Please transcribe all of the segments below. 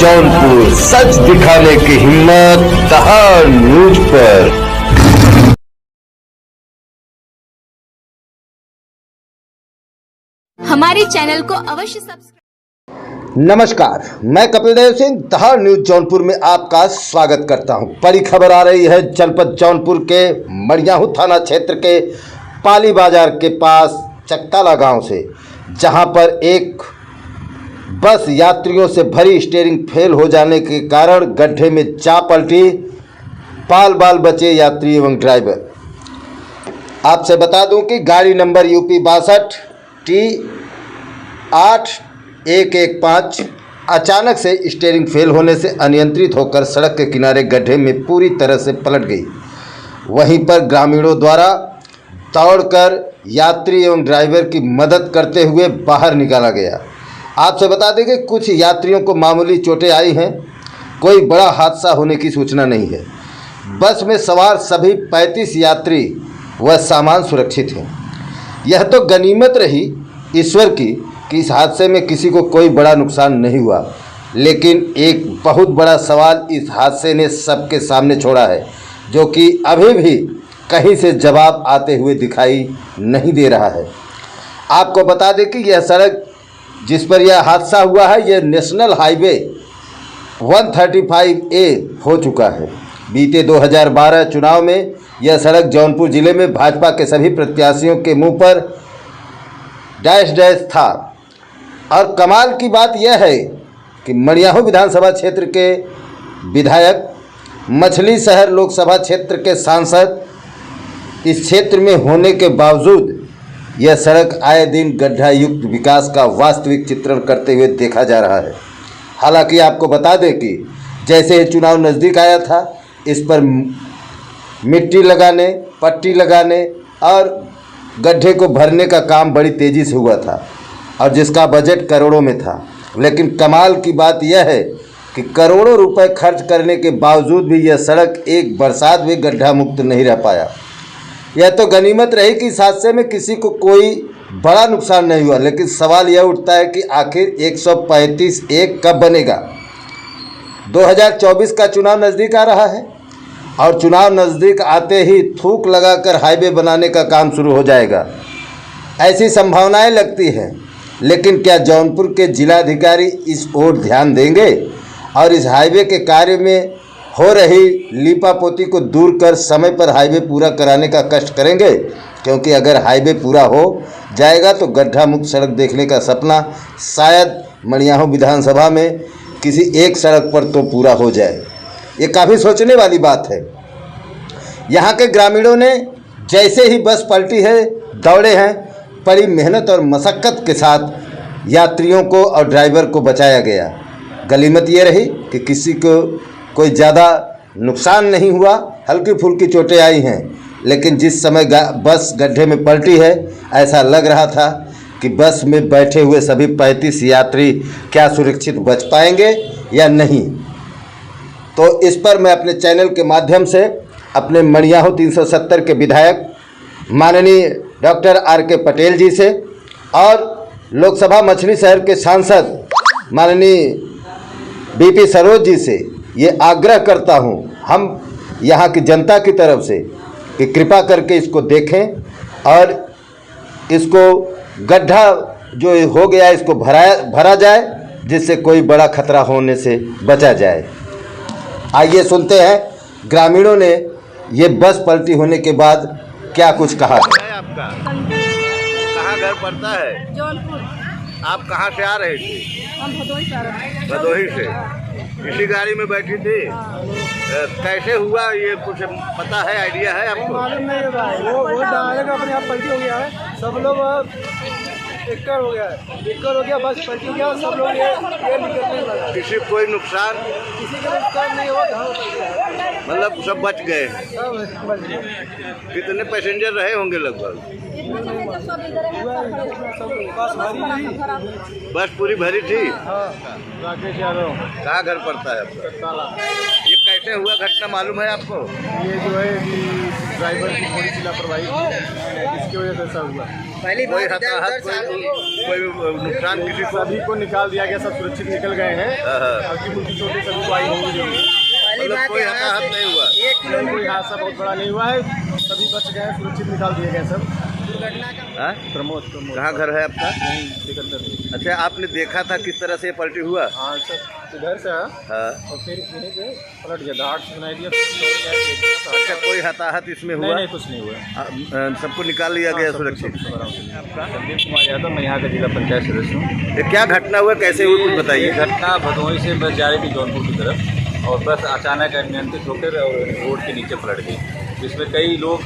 जौनपुर, सच दिखाने की हिम्मत दहाड़ न्यूज पर। हमारे चैनल को अवश्य सब्सक्राइब। नमस्कार, मैं कपिल देव सिंह दहाड़ न्यूज जौनपुर में आपका स्वागत करता हूं। बड़ी खबर आ रही है जनपद जौनपुर के मड़ियाहू थाना क्षेत्र के पाली बाजार के पास चकताला गांव से, जहां पर एक बस यात्रियों से भरी स्टीयरिंग फेल हो जाने के कारण गड्ढे में जा पलटी। पाल बाल बचे यात्री एवं ड्राइवर। आपसे बता दूं कि गाड़ी नंबर यूपी 62 T8115 अचानक से स्टीयरिंग फेल होने से अनियंत्रित होकर सड़क के किनारे गड्ढे में पूरी तरह से पलट गई। वहीं पर ग्रामीणों द्वारा दौड़कर यात्री एवं ड्राइवर की मदद करते हुए बाहर निकाला गया। आपसे बता दें कि कुछ यात्रियों को मामूली चोटें आई हैं, कोई बड़ा हादसा होने की सूचना नहीं है। बस में सवार सभी 35 यात्री व सामान सुरक्षित हैं। यह तो गनीमत रही ईश्वर की कि इस हादसे में किसी को कोई बड़ा नुकसान नहीं हुआ, लेकिन एक बहुत बड़ा सवाल इस हादसे ने सबके सामने छोड़ा है, जो कि अभी भी कहीं से जवाब आते हुए दिखाई नहीं दे रहा है। आपको बता दें कि यह सड़क जिस पर यह हादसा हुआ है, यह नेशनल हाईवे 135A हो चुका है। बीते 2012 चुनाव में यह सड़क जौनपुर जिले में भाजपा के सभी प्रत्याशियों के मुंह पर डैश डैश था। और कमाल की बात यह है कि मड़ियाहू विधानसभा क्षेत्र के विधायक, मछली शहर लोकसभा क्षेत्र के सांसद इस क्षेत्र में होने के बावजूद यह सड़क आए दिन गड्ढा युक्त विकास का वास्तविक चित्रण करते हुए देखा जा रहा है। हालांकि आपको बता दें कि जैसे ही चुनाव नज़दीक आया था, इस पर मिट्टी लगाने, पट्टी लगाने और गड्ढे को भरने का काम बड़ी तेज़ी से हुआ था, और जिसका बजट करोड़ों में था। लेकिन कमाल की बात यह है कि करोड़ों रुपए खर्च करने के बावजूद भी यह सड़क एक बरसात भी गड्ढा मुक्त नहीं रह पाया। यह तो गनीमत रही कि इस हादसे में किसी को कोई बड़ा नुकसान नहीं हुआ, लेकिन सवाल यह उठता है कि आखिर 135A कब बनेगा। 2024 का चुनाव नज़दीक आ रहा है, और चुनाव नज़दीक आते ही थूक लगाकर हाईवे बनाने का काम शुरू हो जाएगा, ऐसी संभावनाएं लगती हैं। लेकिन क्या जौनपुर के जिलाधिकारी इस ओर ध्यान देंगे और इस हाईवे के कार्य में हो रही लीपापोती को दूर कर समय पर हाईवे पूरा कराने का कष्ट करेंगे? क्योंकि अगर हाईवे पूरा हो जाएगा तो गड्ढा मुक्त सड़क देखने का सपना शायद मड़ियाहू विधानसभा में किसी एक सड़क पर तो पूरा हो जाए। ये काफ़ी सोचने वाली बात है। यहाँ के ग्रामीणों ने जैसे ही बस पलटी है दौड़े हैं, बड़ी मेहनत और मशक्क़त के साथ यात्रियों को और ड्राइवर को बचाया गया। गनीमत ये रही कि किसी को कोई ज़्यादा नुकसान नहीं हुआ, हल्की फुल्की चोटें आई हैं। लेकिन जिस समय बस गड्ढे में पलटी है, ऐसा लग रहा था कि बस में बैठे हुए सभी 35 यात्री क्या सुरक्षित बच पाएंगे या नहीं। तो इस पर मैं अपने चैनल के माध्यम से अपने मड़ियाहू 370 के विधायक माननीय डॉक्टर R.K. पटेल जी से और लोकसभा मछली शहर के सांसद माननीय BP सरोज जी से ये आग्रह करता हूँ, हम यहाँ की जनता की तरफ से, कि कृपा करके इसको देखें और इसको गड्ढा जो हो गया इसको भरा जाए, जिससे कोई बड़ा खतरा होने से बचा जाए। आइए सुनते हैं ग्रामीणों ने ये बस पलटी होने के बाद क्या कुछ कहा। आपका कहाँ घर पड़ता है? जौनपुर। आप कहाँ से आ रहे थे? हम भदोही से आ रहे हैं। भदोही से। इसी गाड़ी में बैठी थी? कैसे हुआ ये कुछ पता है, आइडिया है आपको? मालूम नहीं है भाई, वो डायरेक्ट अपने आप पलटी हो गया है। सब लोग एक्कर हो गया है, एक्कर हो गया, बस पलटी हो गया, सब लोग ये निकलने लगा। किसी को कोई नुकसान? किसी का नुकसान नहीं हुआ, घाव पड़ गया, मतलब सब बच गए हैं। सब बच गए। कितने पैसेंजर रहे होंगे लगभग? बस भरी थी। बस पूरी भरी थी? हाँ, राकेश यादव। कहाँ घर पड़ता है आपका? ये कैसे हुआ घटना मालूम है आपको? ये जो है कि ड्राइवर की थोड़ी सी लापरवाही, उसकी वजह से सब हुआ। कोई हताहत कोई नुकसान किसी को? सभी को निकाल दिया गया, सब सुरक्षित निकल गए हैं। हल्की फुल्की छोटे सभी को आई होंगी। मतलब कोई हताहत नहीं हुआ? कोई हादसा बहुत बड़ा नहीं हुआ है, सभी बच गए, सुरक्षित निकाल दिए गए सब। प्रमोद कहाँ घर है आपका? सिकंदर। अच्छा, आपने देखा था किस तरह से ये पलटी हुआ? हाँ सर, इधर से हाँ। और फिर यहीं पे पलट गया, दाढ़ सुनाई दिया। अच्छा, कोई हताहत इसमें हुआ? नहीं, कुछ नहीं हुआ। सबको निकाल लिया गया सुरक्षित। संदीप कुमार यादव, मैं यहाँ का जिला पंचायत सदस्य हूँ। ये क्या घटना हुआ, कैसे हुई, कुछ बताइए। घटना भदोही से बस जा रही थी जौनपुर की तरफ, और बस अचानक अनियंत्रित होकर और रोड के नीचे पलट गई, जिसमें कई लोग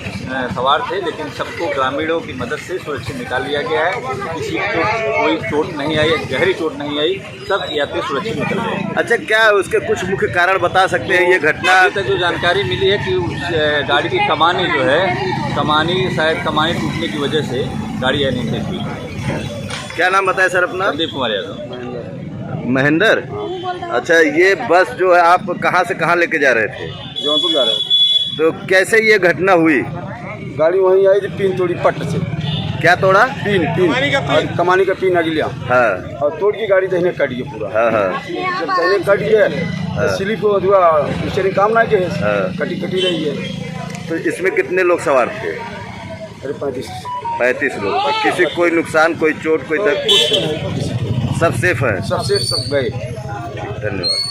सवार थे, लेकिन सबको ग्रामीणों की मदद से सुरक्षित निकाल लिया गया है। किसी को कोई चोट नहीं आई, गहरी चोट नहीं आई, सब यात्री सुरक्षित निकल गए। अच्छा, क्या उसके कुछ मुख्य कारण बता सकते हैं? ये घटना अभी तक जो जानकारी मिली है कि उस गाड़ी की कमानी जो है, शायद कमानी टूटने की वजह से गाड़ी अनियंत्रित हुई। क्या नाम बताया सर अपना? संदीप कुमार यादव। महेंद्र। अच्छा, ये बस जो है आप कहाँ से कहाँ लेके जा रहे थे? जौनपुर जा रहे थे। तो कैसे ये घटना हुई? गाड़ी वहीं आई थी, पिन तोड़ी पट से। क्या तोड़ा? पिन और कमानी का पिन अगलिया, हाँ। और तोड़ की गाड़ी दहने कट गई पूरा। हाँ हाँ। जब दहने कट गए तो स्लिप हुआ, बेचारी काम ना के कटी रही है। तो इसमें कितने लोग सवार थे? अरे 35 लोग। किसी कोई नुकसान, कोई चोट, कोई सब सेफ है? सबसे सब गए। धन्यवाद।